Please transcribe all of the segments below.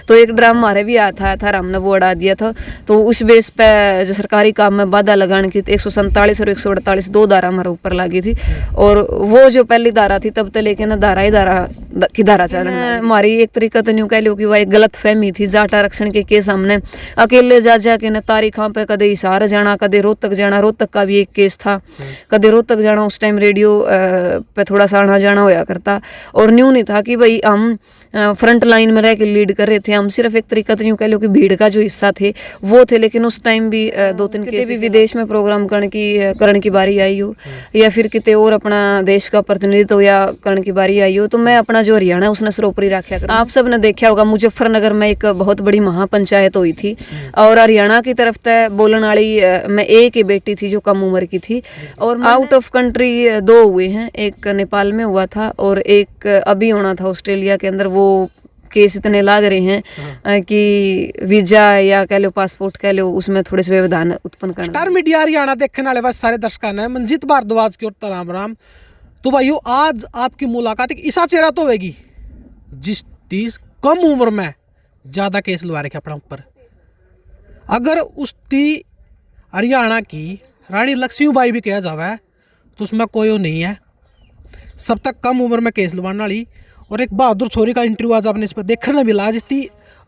तो एक ड्राम हमारे भी आया था हमने वो उड़ा दिया था। तो उस बेस पे जो सरकारी काम में बाधा लगाने की 147 और 148 दो धारा हमारे ऊपर लगी थी। और वो जो पहली धारा थी तब तक लेके ना धारा ही धारा की धारा चल हमारी एक तरीका तो न्यू कह लो कि वह एक गलत फहमी थी। जाट आरक्षण के केस हमने अकेले जा के न तारीखों पे कदे हिसार जाना, कदे रोहतक जाना। रोहतक का भी एक केस था, कदे रोहतक जाना। उस टाइम रेडियो पे थोड़ा सा आना जाना होया करता। और न्यू नहीं था कि भाई हम फ्रंट लाइन में रह के लीड कर रहे थे, हम सिर्फ एक तरीका तो यूँ कह लो कि भीड़ का जो हिस्सा थे वो थे। लेकिन उस टाइम भी दो तीन किते भी विदेश में प्रोग्राम करने की बारी आई हो, या फिर किते और अपना देश का प्रतिनिधित्व या करने की बारी आई हो, तो मैं अपना जो हरियाणा है उसने सरोपरी रखा कर। आप सब ने देखा होगा मुजफ्फरनगर में एक बहुत बड़ी महापंचायत हुई थी और हरियाणा की तरफ से बोलने वाली मैं एक ही बेटी थी जो कम उम्र की थी। और आउट ऑफ कंट्री दो हुए हैं, एक नेपाल में हुआ था और एक अभी होना था ऑस्ट्रेलिया के अंदर। वो केस इतने लाग रहे हैं कि वीजा या कह लो पासपोर्ट कह लो उसमें थोड़े से व्यवधान उत्पन्न करना। स्टार मीडिया हरियाणा देखने वाले बस सारे दर्शकों ने मंजीत भारद्वाज की ओर राम राम। तो भाइयों आज आपकी मुलाकात एक ऐसा चेहरा तो होगी जिसकी कम उम्र में ज़्यादा केस लगा रखे अपने ऊपर। अगर उसकी हरियाणा की रानी लक्ष्मीबाई भी कहा जावे तो उसमें कोई नहीं है। सब तक कम उम्र में केस लवाने वाली और एक बहादुर छोरी का इंटरव्यू आज आपने इस पर देखने में मिला। जिसकी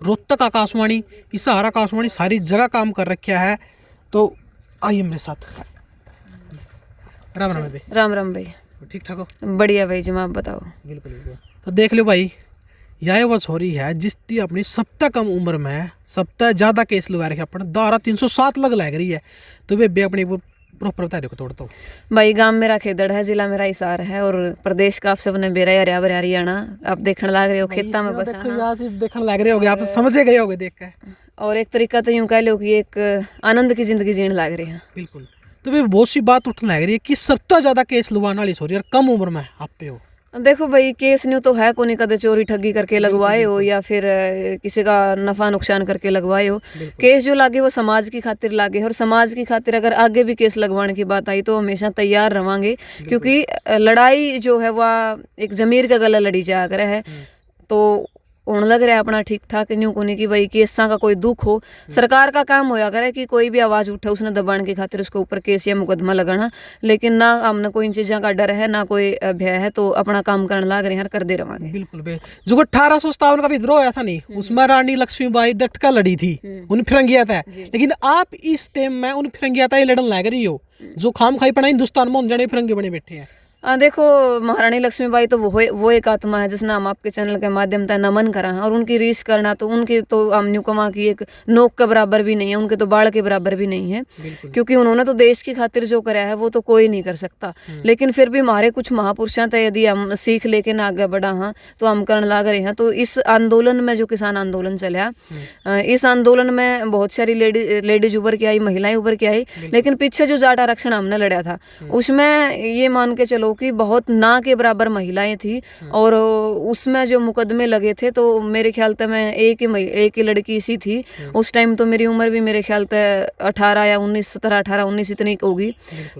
रोहतक आकाशवाणी, हिसार आकाशवाणी सारी जगह काम कर रखा है। तो आइए मेरे साथ। राम राम भाई। राम राम भाई। ठीक ठाक हो? बढ़िया भाई जी, आप बताओ। बिल्कुल। तो देख लो भाई, यह वो छोरी है जिसकी अपनी सबसे कम उम्र में सबसे ज़्यादा केस लगा रखे अपने धारा 307 लग रही है। तो वे अपनी प्रॉपर बता देखो तोड़ता हूँ भाई। गांव मेरा खेदड़ है, जिला मेरा हिसार है और प्रदेश का आप सबने बेरा हरियाणा आप देखने लग रहे हो खेता में बस देखने लग रहे होगे, आप समझे गए होगे देख कर। और एक तरीका तो यूँ कह लो कि एक आनंद की जिंदगी जीने लग रहे हैं। बिल्कुल। तो भाई बहुत सी बात उठने लग रही है कि सबसे ज़्यादा केस लुभाने वाली छोरी और कम उम्र में आप पे हो। देखो भाई, केस न्यू तो है को नहीं, कदे चोरी ठगी करके लगवाए हो या फिर किसी का नफा नुकसान करके लगवाए हो। केस जो लागे वो समाज की खातिर लागे। और समाज की खातिर अगर आगे भी केस लगवाने की बात आई तो हमेशा तैयार रहेंगे, क्योंकि लड़ाई जो है वह एक जमीर का गला लड़ी जा कर है। तो होने लग रहा है अपना ठीक ठाक न्यू कोने की भाई केसा का कोई दुख हो, सरकार का काम होया करे कि कोई भी आवाज उठे उसने दबाने की खातिर उसके ऊपर केस या मुकदमा लगाना। लेकिन ना हमने कोई इन चीज़ों का डर है ना कोई भय है, तो अपना काम करने लग रहे हैं, कर दे रहेंगे। बिल्कुल भाई। जो 1857 का विद्रोह आया था नहीं, उसमें रानी लक्ष्मीबाई डटका लड़ी थी, उन फिरंगिया था। लेकिन आप इस टाइम में उन फिरंगिया था लड़न लग रही हो जो खाम खाई पड़ा हिंदुस्तान में जाने फिरंगे बने बैठे हैं। देखो, महारानी लक्ष्मीबाई तो वो एक आत्मा है जिसने हम आपके चैनल के माध्यम से नमन करा है। और उनकी रीस करना तो उनकी तो हम न्यू कमा की एक नोक के बराबर भी नहीं है, उनके तो बाढ़ के बराबर भी नहीं है। क्योंकि उन्होंने तो देश की खातिर जो करा है वो तो कोई नहीं कर सकता। लेकिन फिर भी हमारे कुछ महापुरुषों थे, यदि हम सीख लेके ना आगे बढ़ा हाँ तो हम करने लग रहे हैं। तो इस आंदोलन में जो किसान आंदोलन चला, इस आंदोलन में बहुत सारी लेडीज उभर के आई, महिलाएं उभर के आई। लेकिन पीछे जो जाट आरक्षण हमने लड़ा था उसमें ये मान के चलो कि बहुत ना के बराबर महिलाएं थी। और उसमें जो मुकदमे लगे थे तो मेरे ख्याल से मैं एक ही लड़की सी थी उस टाइम। तो मेरी उम्र भी मेरे ख्याल से 18 या 19, 17, 18, 19 इतनी होगी।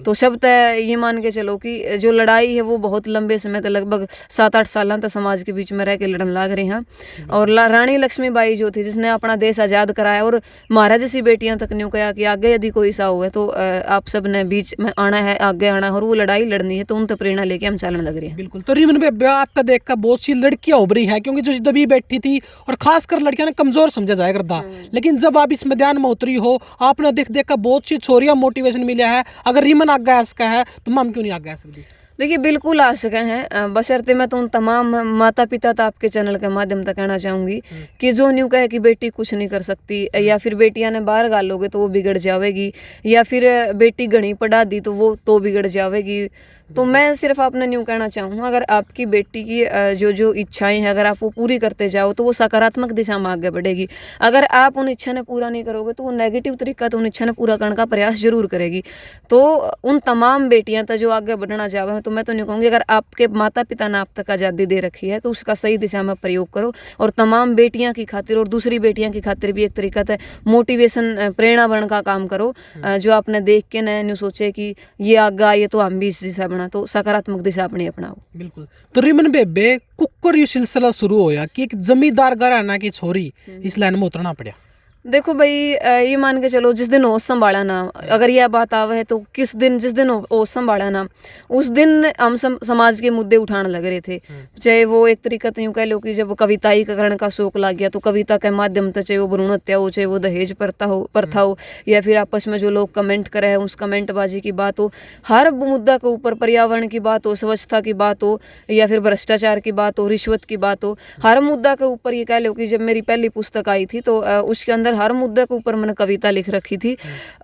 तो सब तय ये मान के चलो कि जो लड़ाई है वो बहुत लंबे समय तक लगभग 7-8 साल तक समाज के बीच में रह के लड़न लग रहे हैं। और रानी लक्ष्मीबाई जो थी जिसने अपना देश आज़ाद कराया, और महाराज जैसी बेटियां तक न्यू कहा कि आगे यदि कोई सा हुआ तो आप सब ने बीच में आना है, आगे आना है और वो लड़ाई लड़नी है। तो उन तो प्रेरणा लेके हम चलने लग रहे हैं। बिल्कुल। तो रिमन भाई आपका देखकर बहुत सी लड़कियां उभरी है, क्योंकि जो दबी बैठी थी और खासकर लड़कियां ने कमजोर समझा जाया करता। लेकिन जब आप इस मैदान में उतरी हो आपने देख कर बहुत सी छोरियां मोटिवेशन मिला है। अगर रिमन आगे आ सका है तो हम क्यों नहीं आगे आ सकती? देखिए, बिल्कुल आ सके हैं, बशर्ते मैं तो उन तमाम माता पिता तो आपके चैनल के माध्यम तक कहना चाहूँगी कि जो न्यू कहे कि बेटी कुछ नहीं कर सकती, या फिर बेटियां ने बाहर गालोगे तो वो बिगड़ जाएगी, या फिर बेटी घनी पढ़ा दी तो वो तो बिगड़ जाएगी। तो मैं सिर्फ आपने न्यू कहना चाहूँगा, अगर आपकी बेटी की जो इच्छाएं हैं अगर आप वो पूरी करते जाओ तो वो सकारात्मक दिशा में आगे बढ़ेगी। अगर आप उन इच्छा ने पूरा नहीं करोगे तो वो नेगेटिव तरीका तो उन इच्छा ने पूरा करने का प्रयास जरूर करेगी। तो उन तमाम बेटियां तक जो आगे बढ़ना चाहे तो मैं तो नहीं कहूँगी, अगर आपके माता पिता ने आप तक आज़ादी दे रखी है तो उसका सही दिशा में प्रयोग करो। और तमाम बेटियां की खातिर और दूसरी बेटियां की खातिर भी एक तरीका से मोटिवेशन प्रेरणा बनने का काम करो। जो आपने देख के नया न्यू सोचे कि ये आगे आइए तो हम भी इस दिशा बना, तो सकारात्मक दिशा अपनी अपनाओ। बिल्कुल। तो रिमन बेबे कुकर ये सिलसिला शुरू होया कि एक जमींदार घराना की छोरी इस लाइन में उतरना पड़ा। देखो भाई, ये मान के चलो जिस दिन ओस संभाला ना, अगर यह बात आवे है तो जिस दिन ओस संभाला ना, उस दिन हम समाज के मुद्दे उठाने लग रहे थे। चाहे वो एक तरीका यूँ कह लो कि जब कविताईकरण का शौक लग गया तो कविता के माध्यम से, चाहे वो भ्रूण हत्या हो, चाहे वो दहेज प्रथा हो, या फिर आपस में जो लोग कमेंट करे हैं उस कमेंटबाजी की बात हो, हर मुद्दा के ऊपर, पर्यावरण की बात हो, स्वच्छता की बात हो, या फिर भ्रष्टाचार की बात हो, रिश्वत की बात हो, हर मुद्दा के ऊपर ये कह लो कि जब मेरी पहली पुस्तक आई थी तो उसके अंदर हर मुद्दे के ऊपर मैंने कविता लिख रखी थी।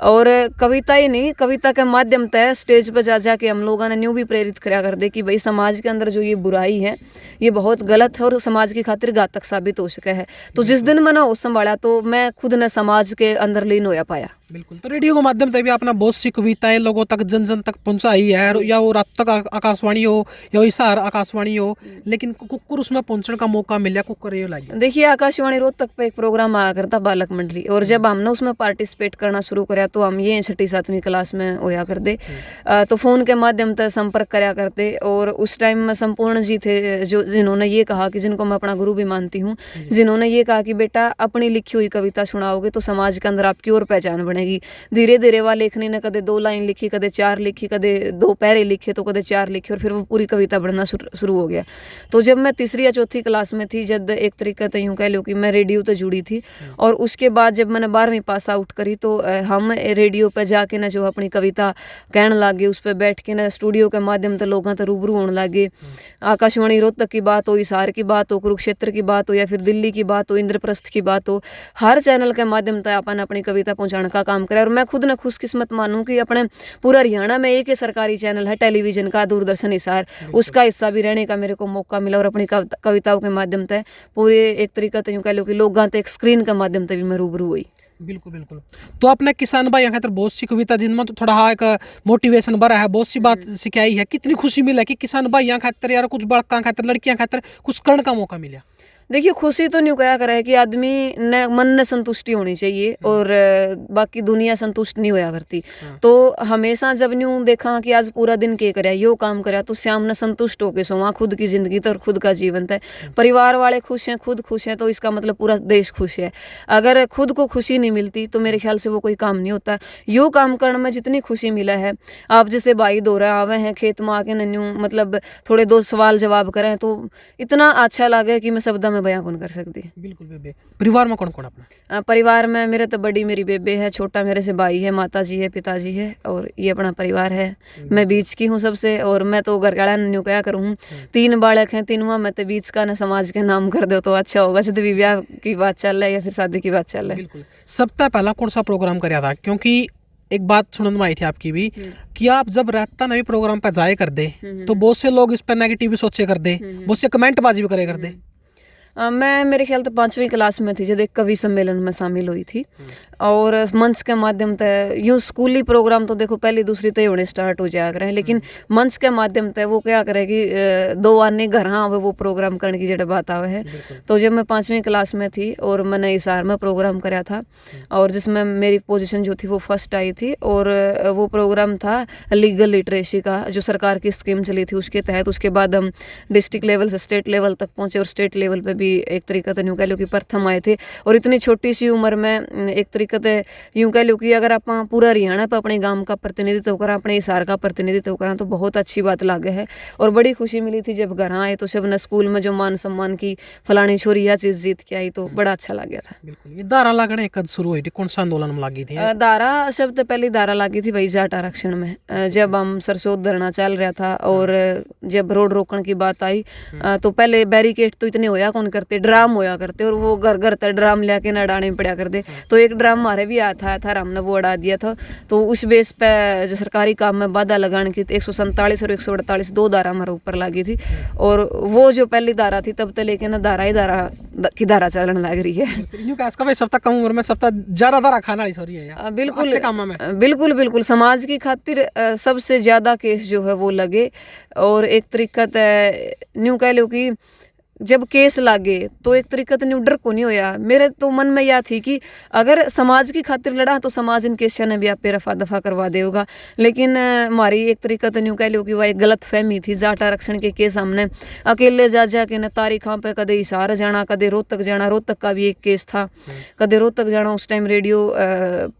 और कविता ही नहीं, कविता के माध्यम से स्टेज पर जा जाके हम लोगों ने न्यू भी प्रेरित करा कर दे कि भाई समाज के अंदर जो ये बुराई है ये बहुत गलत है और समाज की खातिर घातक साबित हो सका है। तो जिस दिन मैंने वो संभाला तो मैं खुद ने समाज के अंदर लीन होया पाया। बिल्कुल। तो रेडियो के माध्यम से भी आपने बहुत सी कविताएं लोगों तक जन जन तक पहुंचाई है, या वो रात तक आकाशवाणी हो या हिसार आकाशवाणी हो, लेकिन कुकर उसमें पहुंचने का मौका मिला, कुकर ये लगे। देखिए, आकाशवाणी रोहतक पे एक प्रोग्राम आया करता बालक मंडली, और जब हमने उसमें पार्टिसिपेट करना शुरू कराया तो हम ये 6ठी 7वीं क्लास में होया करते, तो फ़ोन के माध्यम से संपर्क कराया करते। और उस टाइम में संपूर्ण जी थे जो जिन्होंने ये कहा कि, जिनको मैं अपना गुरु भी मानती हूँ, जिन्होंने ये कहा कि बेटा अपनी लिखी हुई कविता सुनाओगे तो समाज के अंदर आपकी और पहचान बनेगी। धीरे धीरे वह लेखनी ने कदे 2 लाइन लिखी, कदे 4 लिखी, कदे 2 पैरे लिखे, तो कदे 4 लिखे, और फिर वो पूरी कविता बढ़ना शुरू हो गया। तो जब मैं 3री या 4थी क्लास में थी, जब एक तरीके से यूँ कह लो कि मैं रेडियो से जुड़ी थी, और उसके बाद जब मैंने 12वीं पास आउट करी तो हम रेडियो पर जाके ना जो अपनी कविता कहने लगे, उस पर बैठ के ना स्टूडियो के माध्यम से लोगों से रूबरू होने लगे। आकाशवाणी रोहतक की बात हो, हिसार की बात हो, कुरुक्षेत्र की बात हो, या फिर दिल्ली की बात हो, इंद्रप्रस्थ की बात हो, हर चैनल के माध्यम से अपन अपनी कविता पहुंचाने का काम करे। और मैं खुद ने खुशकिस्मत मानूं कि अपने पूरा हरियाणा में एक ही सरकारी चैनल है टेलीविजन का, दूरदर्शन हिसार, उसका हिस्सा भी रहने का मेरे को मौका मिला, और अपनी कविताओं के माध्यम से पूरे एक तरीका से यूँ कह लो कि लोगों तक एक स्क्रीन के माध्यम से भी मैं रूबरू हुई। बिल्कुल बिल्कुल। तो आपने किसान भाई यहाँ खातर बहुत सी कविता जिनमें तो थोड़ा हाँ एक मोटिवेशन भरा है, बहुत सी बात सिखाई है, कितनी खुशी मिला कि किसान भाई यहाँ खातर यार कुछ बड़का खातर लड़कियां खातर कुछ करने का मौका मिला। देखिए, खुशी तो नहीं क्या करे कि आदमी ने मन ने संतुष्टि होनी चाहिए, और बाकी दुनिया संतुष्ट नहीं होया करती। तो हमेशा जब न्यू देखा कि आज पूरा दिन के कराया, यो काम कराया, तो शाम ने संतुष्ट होके सोवा, खुद की जिंदगी तो और खुद का जीवन है, परिवार वाले खुश हैं, खुद खुश हैं, तो इसका मतलब पूरा देश खुश है। अगर खुद को खुशी नहीं मिलती तो मेरे ख्याल से वो कोई काम नहीं होता। यो काम करने में जितनी खुशी मिला है, आप जैसे भाई दो रहे आवे हैं खेत में आके न्यू मतलब थोड़े 2 सवाल जवाब करें तो इतना अच्छा लगे कि मैं शब्द में बयां कौन कर सकती। बिल्कुल बेबे। परिवार में कौन कौन अपना? परिवार में मेरे तो बड़ी मेरी बेबे है, छोटा मेरे से भाई है, माता जी है, पिताजी है, और ये अपना परिवार है। मैं बीच की हूँ सबसे, और मैं तो घर का न्यू क्या करूँ, 3 बालक हैं, तीनों में तो बीच का ना समाज के नाम कर दो तो अच्छा होगा। जब भी ब्याह की बात चल रहा है या फिर शादी की बात चल रहा है। बिल्कुल। सबसे पहला कौन सा प्रोग्राम कराया था? क्योंकि एक बात सुनने में आई थी आपकी भी कि आप जब रात नवी प्रोग्राम पर जाए कर दे तो बहुत से लोग इस पर नेगेटिव सोचे कर दे, बहुत से कमेंट बाजी भी करे कर दे। मैं मेरे ख्याल तो 5वीं क्लास में थी जब एक कवि सम्मेलन में शामिल हुई थी, और मंच के माध्यम से यूँ स्कूली प्रोग्राम तो देखो पहली दूसरी तो होने स्टार्ट हो जाया करें, लेकिन मंच के माध्यम से वो क्या करे कि 2 आने घर आवे वो प्रोग्राम करने की जड़ बात आवे है। तो जब मैं 5वीं क्लास में थी और मैंने हिसार में प्रोग्राम कराया था, और जिसमें मेरी पोजीशन जो थी वो फर्स्ट आई थी, और वो प्रोग्राम था लीगल लिटरेसी का, जो सरकार की स्कीम चली थी उसके तहत। उसके बाद हम डिस्ट्रिक्ट लेवल से स्टेट लेवल तक पहुँचे, और स्टेट लेवल पर भी एक तरीका से यूँ कह लो कि प्रथम आए थे। और इतनी छोटी सी उम्र में एक तरीके से यूँ कह लो कि अगर आप पूरा हरियाणा पर अपने गांव का प्रतिनिधित्व करें, अपने हिसार का प्रतिनिधित्व करें तो बहुत अच्छी बात लागे है। और बड़ी खुशी मिली थी जब घर आए तो सब ने स्कूल में जो मान सम्मान की फलानी छोरी यह चीज़ जीत के आई, तो बड़ा अच्छा लग गया था। बिल्कुल। ये धारा लगने कब शुरू हुई थी, कौन सा आंदोलन में लगी थी? धारा शब्द पहली धारा लगी थी भाई जाट आरक्षण में, जब हम सरसोद धरना चल रहा था, और जब रोड रोकने की बात आई तो पहले बैरिकेड तो इतने होया कौन करते, ड्राम होया करते, और वो घर घर तक ड्राम लेके ना डाने पड़ा करते। तो एक ड्राम हमारे भी आया था हमने वो उड़ा दिया था। तो उस बेस पे जो सरकारी काम में बाधा लगाने की 147 और 148 2 धारा हमारे ऊपर लगी थी, और वो जो पहली धारा थी तब तक लेके ना धारा ही धारा की धारा चलने लग रही है। सब तक कम उम्र में सब तक ज्यादा धारा खाना ही सॉरी है। बिल्कुल अच्छे काम में। बिल्कुल बिल्कुल समाज की खातिर सबसे ज्यादा केस जो है वो लगे, और एक तरीका न्यू कह लो कि जब केस लागे तो एक तरीका तो न्यू डर को नहीं होया। मेरे तो मन में यह थी कि अगर समाज की खातिर लड़ा तो समाज इन केस ने भी आप पे रफा दफा करवा देगा। लेकिन हमारी एक तरीका तो न्यू कह लो कि वह एक गलत फहमी थी। जाट आरक्षण के केस हमने अकेले जा के न तारीखा पे कदे हिसार जाना, कदे रोहतक जाना। रोहतक का भी एक केस था, कदे रोहतक जाना। उस टाइम रेडियो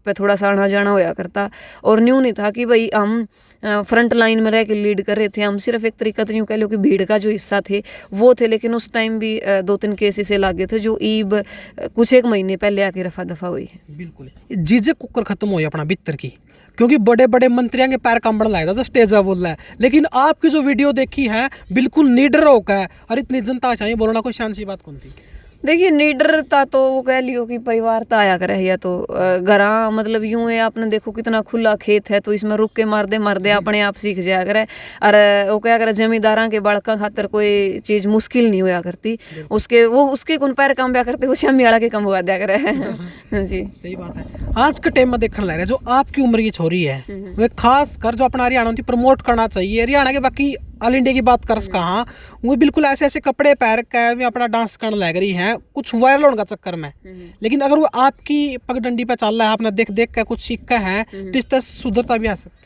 पे थोड़ा सा आना जाना होया करता और न्यू नहीं था कि भाई हम फ्रंट लाइन में रह के लीड कर रहे थे। हम सिर्फ एक तरीका तो यूँ कह लो कि भीड़ का जो हिस्सा थे वो थे। लेकिन उस टाइम भी 2-3 केस ऐसे लागे थे जो ईब कुछ एक महीने पहले आके रफा दफा हुई है। बिल्कुल जीजे कुकर खत्म हो अपना भीतर की, क्योंकि बड़े बड़े मंत्रियों के पैर कंबड़ लाया था स्टेज पर बोल रहा है। लेकिन आपकी जो वीडियो देखी है बिल्कुल निडर होकर और इतनी जनता चाहिए बोलना कोई शान सी बात कौन थी। देखिए निडरता तो वो कह लियो कि परिवार तो आया करे या तो घरा मतलब यूं है। आपने देखो कितना खुला खेत है तो इसमें रुक के मारदे अपने आप सीख जाया करे। और वो क्या करे जमींदारा के बालका खातर कोई चीज मुश्किल नहीं होया करती। उसके कौन पैर काम ब्या करते वो शामी वाला के कम हुआ दिया करे। जी सही बात है। आज के टाइम में देखने लग रहा है जो आपकी उम्र की छोरी है वे खास कर जो अपना हरियाणा प्रमोट करना चाहिए। हरियाणा के बाकी ऑल इंडिया की बात कर कहाँ वो बिल्कुल ऐसे ऐसे कपड़े पहन के वे अपना डांस करने लग रही हैं कुछ वायरल होने का चक्कर में। लेकिन अगर वो आपकी पगडंडी पे चल रहा है, आपने देख देख के कुछ सीखा है तो इस तरह सुधरता भी आ सकता।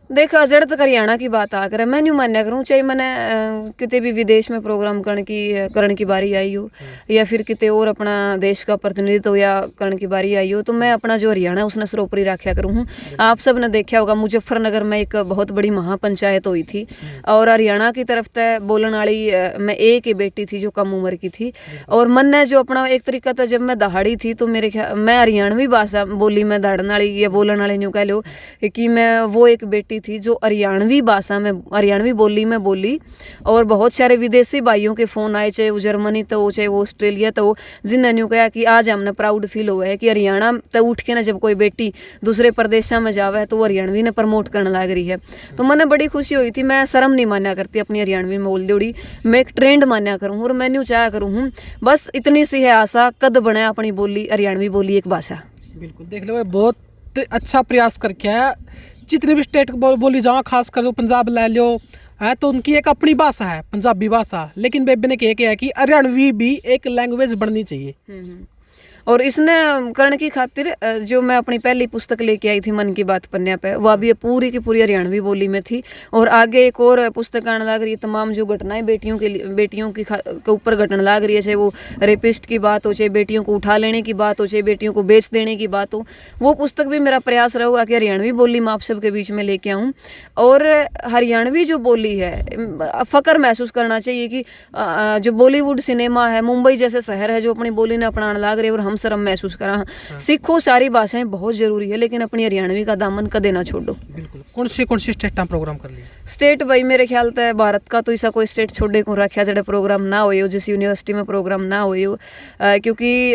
देखा जड़ तक हरियाणा की बात आ करे मैं न्यू मान्या करूँ चाहे मैंने कितने भी विदेश में प्रोग्राम करने की बारी आई हो या फिर कितने और अपना देश का प्रतिनिधित्व या करने की बारी आई हो तो मैं अपना जो हरियाणा है उसने सरोपरी रखा करूँ हूँ। आप सब ने देखा होगा मुजफ्फरनगर में एक बहुत बड़ी महापंचायत हुई थी और हरियाणा की तरफ तय बोलने वाली मैं एक ही बेटी थी जो कम उम्र की थी। और मन ने जो अपना एक तरीका था जब मैं दहाड़ी थी तो मेरे ख्याल मैं हरियाणवी भाषा बोली में दहाड़ने वाली या बोलने वाले न्यू कह लो कि मैं वो एक बेटी थी जो हरियाणवी भाषा में हरियाणवी बोली में बोली। और बहुत सारे विदेशी भाइयों के फ़ोन आए चाहे वो जर्मनी तो हो चाहे वो ऑस्ट्रेलिया तो हो जिन्हें न्यू कहा कि आज हमने प्राउड फील हुआ है कि हरियाणा तो उठ के ना जब कोई बेटी दूसरे प्रदेशों में जावे है तो वो हरियाणवी ने प्रमोट करने लग रही है। तो मैंने बड़ी खुशी हुई थी। मैं शर्म नहीं मान्या करती अपनी हरियाणवी में बोल दौड़ी। मैं एक ट्रेंड मान्या करूँ और मैं न्यू चाह करूँ हूँ बस इतनी सी है आशा कद बने अपनी बोली हरियाणवी बोली एक भाषा। बिल्कुल देख लो बहुत अच्छा प्रयास करके है। जितने भी स्टेट बोली जाओ खास कर पंजाब ले लो है तो उनकी एक अपनी भाषा है पंजाबी भाषा। लेकिन बेबे ने कहा कि हरियाणवी भी एक लैंग्वेज बननी चाहिए। और इसने करने की खातिर जो मैं अपनी पहली पुस्तक लेके आई थी मन की बात पन्ने पे वह भी पूरी की पूरी हरियाणवी बोली में थी। और आगे एक और पुस्तक आने लग रही है तमाम जो घटनाएं बेटियों के ऊपर घटने लग रही है चाहे वो रेपिस्ट की बात हो चाहे बेटियों को उठा लेने की बात हो चाहे बेटियों को बेच देने की बात हो। वो पुस्तक भी मेरा प्रयास रहेगा कि हरियाणवी बोली मैं आप सबके बीच में लेके आऊँ। और हरियाणवी जो बोली है फ़ख्र महसूस करना चाहिए कि जो बॉलीवुड सिनेमा है मुंबई जैसे शहर है जो अपनी बोली ने अपनाने लग रहे और हम शर्म महसूस करा। सीखो सारी भाषाएं बहुत जरूरी है लेकिन अपनी हरियाणवी का दामन कदे ना छोड़ो। बिल्कुल। कौन सी स्टेट प्रोग्राम कर लिया स्टेट भाई मेरे ख्याल से भारत का तो ऐसा कोई स्टेट छोड़े को रखा जड़े प्रोग्राम ना हो जिस यूनिवर्सिटी में प्रोग्राम ना हो क्योंकि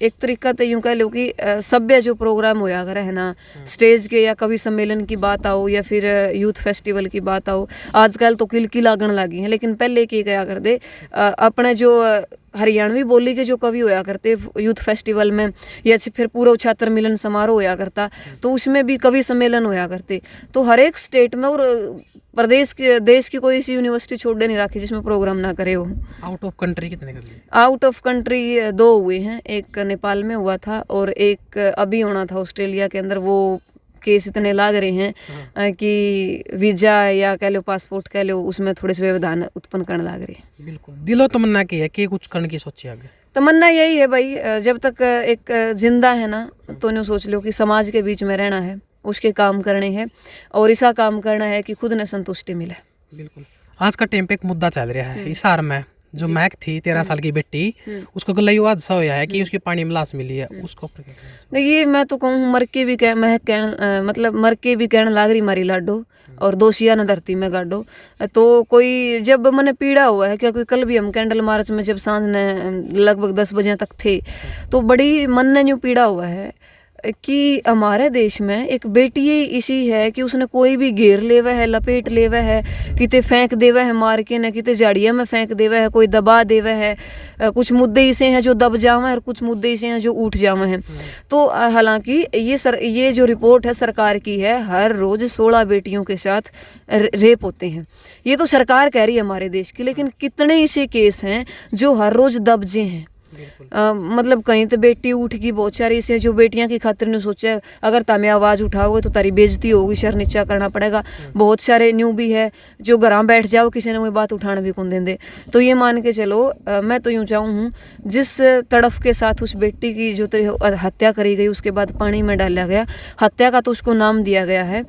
एक तरीका तो यूँ कह लो कि सभ्य जो प्रोग्राम होया अगर है ना स्टेज के या कवि सम्मेलन की बात आओ या फिर यूथ फेस्टिवल की बात आओ आजकल तो किलकी लागण लगी है। लेकिन पहले की क्या कर दे अपने जो हरियाणवी बोली के जो कवि होया करते यूथ फेस्टिवल में या फिर पूर्व छात्र मिलन समारोह होया करता तो उसमें भी कवि सम्मेलन होया करते। तो हर एक स्टेट में और प्रदेश के देश की कोई ऐसी यूनिवर्सिटी छोड़े नहीं रखी जिसमें प्रोग्राम ना करे हो। आउट ऑफ कंट्री कितने कर लिए? आउट ऑफ कंट्री 2 हुए हैं। एक नेपाल में हुआ था और एक अभी होना था ऑस्ट्रेलिया के अंदर। वो केस इतने लाग रहे हैं कि वीजा या कह लो पासपोर्ट कह लो उसमें थोड़े से व्यवधान उत्पन्न करने लग रहे हैं। बिल्कुल दिलो तमन्ना की है कि कुछ करने की सोची आगे? तमन्ना यही है भाई जब तक एक जिंदा है ना तो न्यू सोच लो कि समाज के बीच में रहना है उसके काम करने हैं और ऐसा काम करना है कि खुद ने संतुष्टि मिले। बिल्कुल। आज का टाइम पे एक मुद्दा चल रहा है हिसार में जो महक थी 13 साल की बेटी उसको गलत हादसा हुआ है कि उसकी पानी में लाश मिली है उसको देखिए मैं तो कहूँ मर के भी कहने लाग रही मारी लाडो और दोषिया न धरती में गाडो। तो कोई जब मैंने पीड़ा हुआ है क्योंकि कल भी हम कैंडल मार्च में जब सांझ ने लगभग 10 बजे तक थे तो बड़ी मन ने न्यू पीड़ा हुआ है। कि हमारे देश में एक बेटी ही इसी है कि उसने कोई भी घेर लेवा है, लपेट लेवा है, किते फेंक देवा है मार के, न किते झाड़िया में फेंक देवा है, कोई दबा देवा है। कुछ मुद्दे ऐसे हैं जो दब जावे और कुछ मुद्दे ऐसे हैं जो उठ जावे हैं। तो हालांकि ये जो रिपोर्ट है सरकार की है, हर रोज 16 बेटियों के साथ रेप होते हैं। ये तो सरकार कह रही है हमारे देश की, लेकिन कितने ऐसे केस हैं जो हर रोज दबजे हैं। मतलब कहीं तो बेटी उठ गई, बहुत सारी से जो बेटियां की खातिर ने सोचा अगर तमें आवाज़ उठाओगे तो तारी बेइज्जती होगी, शर नीचा करना पड़ेगा। बहुत सारे न्यू भी है जो घर बैठ जाओ, किसी ने कोई बात उठाना भी कौन देंगे। तो ये मान के चलो, मैं तो यूँ चाहूँ हूँ जिस तड़फ के साथ उस बेटी की जो हत्या करी गई, उसके बाद पानी में डाला गया, हत्या का तो उसको नाम दिया गया है।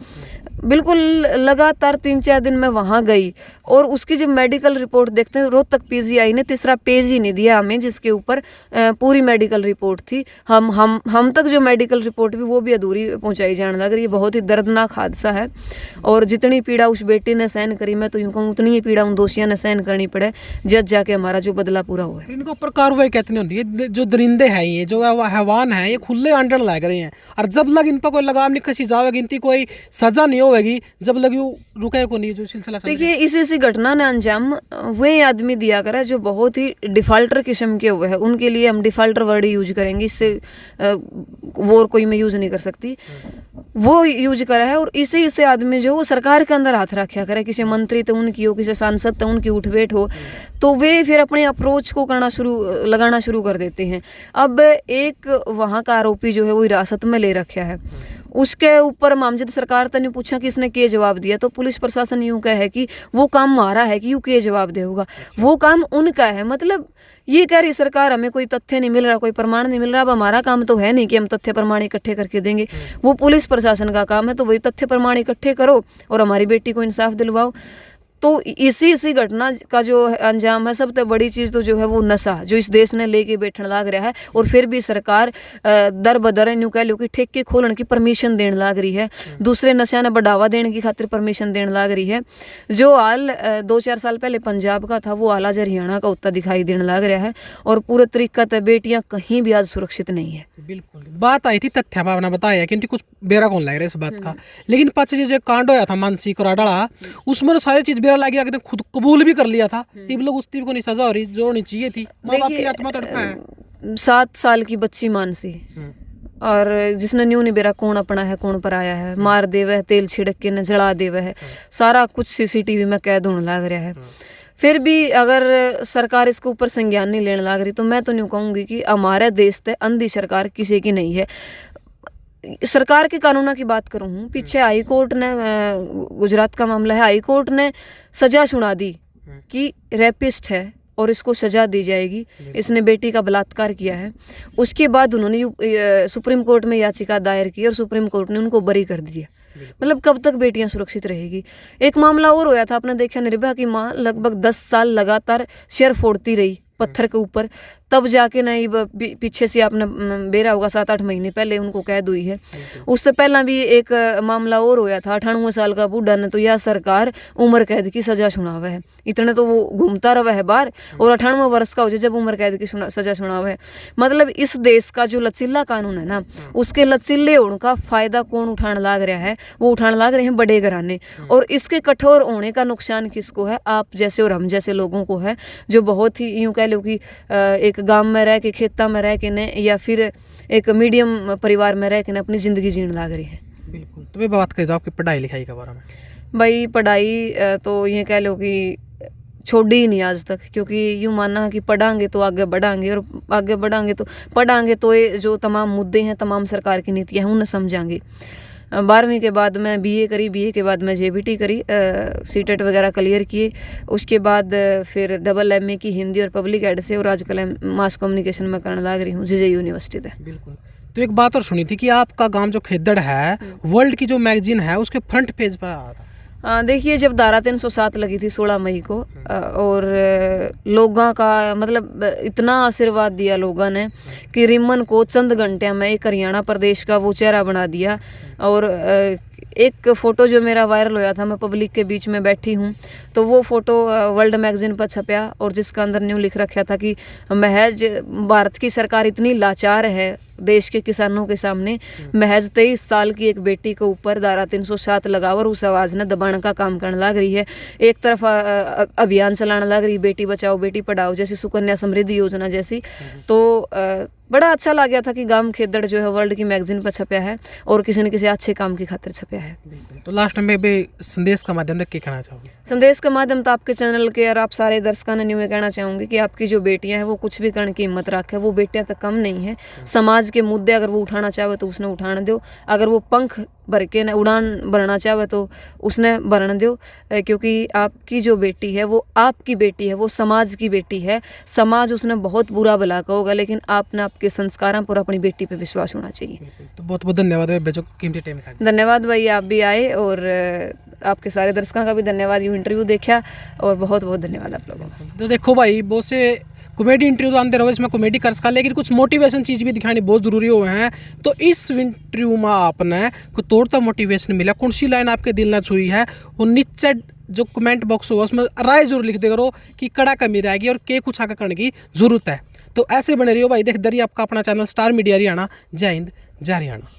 बिल्कुल लगातार 3-4 दिन मैं वहाँ गई और उसकी जब मेडिकल रिपोर्ट देखते हैं, रोहतक पीजीआई ने तीसरा पेज ही नहीं दिया हमें जिसके ऊपर पूरी मेडिकल रिपोर्ट थी। हम तक जो मेडिकल रिपोर्ट भी वो भी अधूरी पहुँचाई जाने लग रही है। बहुत ही दर्दनाक हादसा है और जितनी पीड़ा उस बेटी ने सहन करी, मैं तो यूँ कहूँ उतनी ही पीड़ा उन दोषियों ने सहन करनी पड़े, जज जाके हमारा जो बदला पूरा हुआ है। इनके ऊपर कार्रवाई कितनी होती है? जो दरिंदे हैं, ये जो हैवान हैं, ये खुले अंडर लग रहे हैं और जब लग इन पर कोई लगाम नहीं कसी जाओगे, इनकी कोई सजा नहीं होगी, जब लगी रुके को नहीं जो सिलसिला। देखिए, इसी घटना ने अंजाम वही आदमी दिया करा जो बहुत ही डिफाल्टर किस्म के हुए हैं। उनके लिए हम डिफाल्टर वर्ड यूज करेंगे, इससे वो कोई मैं यूज नहीं कर सकती, वो यूज करा है। और इसे आदमी जो वो सरकार के अंदर हाथ रखा करे, किसी मंत्री तो उनकी हो, किसी सांसद तो उनकी उठ बैठ हो, तो वे फिर अपने अप्रोच को लगाना शुरू कर देते हैं। अब एक वहाँ का आरोपी जो है वो हिरासत में ले रखा है, उसके ऊपर मामजद सरकार तो नहीं पूछा कि इसने क्या जवाब दिया, तो पुलिस प्रशासन यूँ कह है कि वो काम हमारा है कि यूँ क्या जवाब देगा, वो काम उनका है। मतलब ये कह रही सरकार हमें कोई तथ्य नहीं मिल रहा, कोई प्रमाण नहीं मिल रहा, अब हमारा काम तो है नहीं कि हम तथ्य प्रमाण इकट्ठे करके देंगे, वो पुलिस प्रशासन का काम है। तो वही तथ्य प्रमाण इकट्ठे करो और हमारी बेटी को इंसाफ दिलवाओ। तो इसी घटना का जो अंजाम है, सबसे बड़ी चीज़ तो जो है वो नशा जो इस देश ने लेके बैठन लाग रहा है। और फिर भी सरकार दर बदर यूँ कह लो कि ठेके खोलने की परमिशन देने लाग रही है, दूसरे नशा ने बढ़ावा देने की खातिर परमिशन देने लाग रही है। जो हाल 2-4 साल पहले पंजाब का था, वो हाल आज हरियाणा का उत्ता दिखाई देने लाग रहा है। और पूरे तरीका से बेटियाँ कहीं भी आज सुरक्षित नहीं है। बिल्कुल बात आई थी तथ्य आपने बताया कि कुछ बेरा कौन लग रहा है इस बात का, लेकिन पाछे जो कांड होया था मानसी कोराडाला, उसमें तो सारी चीज बेरा लग गया कि खुद कबूल भी कर लिया था। ये लोग उस को नहीं सजा हो रही जो होनी चाहिए थी। माँ बाप की आत्मा तड़पा है। 7 साल की बच्ची मानसी, और जिसने न्यू नहीं बेरा कौन अपना है कौन पर आया है, मार देवे है, तेल छिड़क के न जला देवे है, सारा कुछ सीसीटीवी में कैद होने लग रहा है। फिर भी अगर सरकार इसके ऊपर संज्ञान नहीं लेने लग रही, तो मैं तो नहीं कहूँगी कि हमारे देश से अंधी सरकार किसी की नहीं है। सरकार के कानूनों की बात करूँ, पीछे हाई कोर्ट ने, गुजरात का मामला है, हाई कोर्ट ने सजा सुना दी कि रेपिस्ट है और इसको सजा दी जाएगी, इसने बेटी का बलात्कार किया है। उसके बाद उन्होंने सुप्रीम कोर्ट में याचिका दायर की और सुप्रीम कोर्ट ने उनको बरी कर दिया। मतलब कब तक बेटियां सुरक्षित रहेगी। एक मामला और होया था, आपने देखा, निर्भया की माँ लगभग 10 साल लगातार सिर फोड़ती रही पत्थर के ऊपर, तब जाके ना पीछे से आपने बेरा होगा 7-8 महीने पहले उनको कैद हुई है। उससे पहला भी एक मामला और होया था, 98 साल का बूढ़ा ने तो यह सरकार उम्र कैद की सजा सुनावा है। इतने तो वो घूमता रहा है बाहर, और 98 वर्ष का हो जाए जब उम्र कैद की सजा सुनावा है। मतलब इस देश का जो लचीला कानून है ना, उसके लचीले होने का फायदा कौन उठाने लाग रहा है? वो उठाने लाग रहे हैं बड़े घराने। और इसके कठोर होने का नुकसान किसको है? आप जैसे और हम जैसे लोगों को है, जो बहुत ही यूँ कह लो कि एक गांव में रह के, खेता में रह के ने, या फिर एक मीडियम परिवार में रह के ने अपनी ज़िंदगी जीने लाग रही है। बिल्कुल। तो मैं बात करें आपकी पढ़ाई लिखाई के बारे में। भाई पढ़ाई तो ये कह लो कि छोड़ी ही नहीं आज तक, क्योंकि यूँ मानना है कि पढ़ाएंगे तो आगे बढ़ाएंगे, और आगे बढ़ाएंगे तो पढ़ाएंगे तो ये जो तमाम मुद्दे हैं, तमाम सरकार की नीतियाँ हैं, उन्हें समझाएंगे। 12वीं के बाद मैं बीए करी, बीए के बाद मैं जेबीटी करी, सीटेट वगैरह क्लियर किए। उसके बाद फिर डबल एमए की हिंदी और पब्लिक एड से, और आजकल मास कम्युनिकेशन में करने लग रही हूँ जेजे यूनिवर्सिटी से। बिल्कुल। तो एक बात और सुनी थी कि आपका गांव जो खेदड़ है, वर्ल्ड की जो मैगजीन है उसके फ्रंट पेज पर आ रहा। देखिए, जब धारा 307 लगी थी 16 मई को, और लोगों का मतलब इतना आशीर्वाद दिया लोगों ने कि रिमन को चंद घंटे में एक हरियाणा प्रदेश का वो चेहरा बना दिया। और एक फ़ोटो जो मेरा वायरल होया था, मैं पब्लिक के बीच में बैठी हूँ, तो वो फ़ोटो वर्ल्ड मैगज़ीन पर छपया, और जिसका अंदर न्यू लिख रखा था कि महज भारत की सरकार इतनी लाचार है देश के किसानों के सामने महज 23 साल की एक बेटी के ऊपर धारा 307 लगावर उस आवाज़ ने दबाने का काम करने लग रही है। एक तरफ अभियान चलाने लग रही, बेटी बचाओ बेटी पढ़ाओ जैसी, सुकन्या समृद्धि योजना जैसी। तो बड़ा अच्छा लग गया था कि गांव खेदड़ जो है वर्ल्ड की मैगजीन पर छपया है और किसी न किसी अच्छे काम की खातिर छपया है। तो लास्ट में भी संदेश का माध्यम क्या कहना चाहोगे? संदेश के माध्यम तो आपके चैनल के और आप सारे दर्शकों ने न्यू में कहना चाहूँगी कि आपकी जो बेटियां हैं वो कुछ भी करने की हिम्मत रखे, वो बेटियां तो कम नहीं है। समाज के मुद्दे अगर वो उठाना चाहे तो उसने उठाना दो, अगर वो पंख भर के न उड़ान भरना चाहे तो उसने भरना दो, क्योंकि आपकी जो बेटी है वो आपकी बेटी है, वो समाज की बेटी है। समाज उसने बहुत बुरा भला का होगा, लेकिन आपने आपके संस्कारों पर अपनी बेटी पे विश्वास होना चाहिए। तो बहुत बहुत धन्यवाद भाई, जो कीमती टाइम का। धन्यवाद भाई, आप भी आए और आपके सारे दर्शकों का भी धन्यवाद, ये इंटरव्यू देखा और बहुत बहुत धन्यवाद आप लोगों को। तो देखो भाई, बहुत से कॉमेडी इंटरव्यू तो आते रहो, इसमें कॉमेडी कर सका, लेकिन कुछ मोटिवेशन चीज़ भी दिखानी बहुत ज़रूरी हुए हैं। तो इस इंटरव्यू में आपने कोई तोड़ता मोटिवेशन मिला, कौन सी लाइन आपके दिल न छुई है, वो नीचे जो कमेंट बॉक्स होगा उसमें राय जरूर लिख दे करो कि कड़ा कमी रहेगी और के कुछ आगे करने की ज़रूरत है। तो ऐसे बने रहियो भाई, देख दरी आपका अपना चैनल स्टार मीडिया हरियाणा। जय हिंद, जय हरियाणा।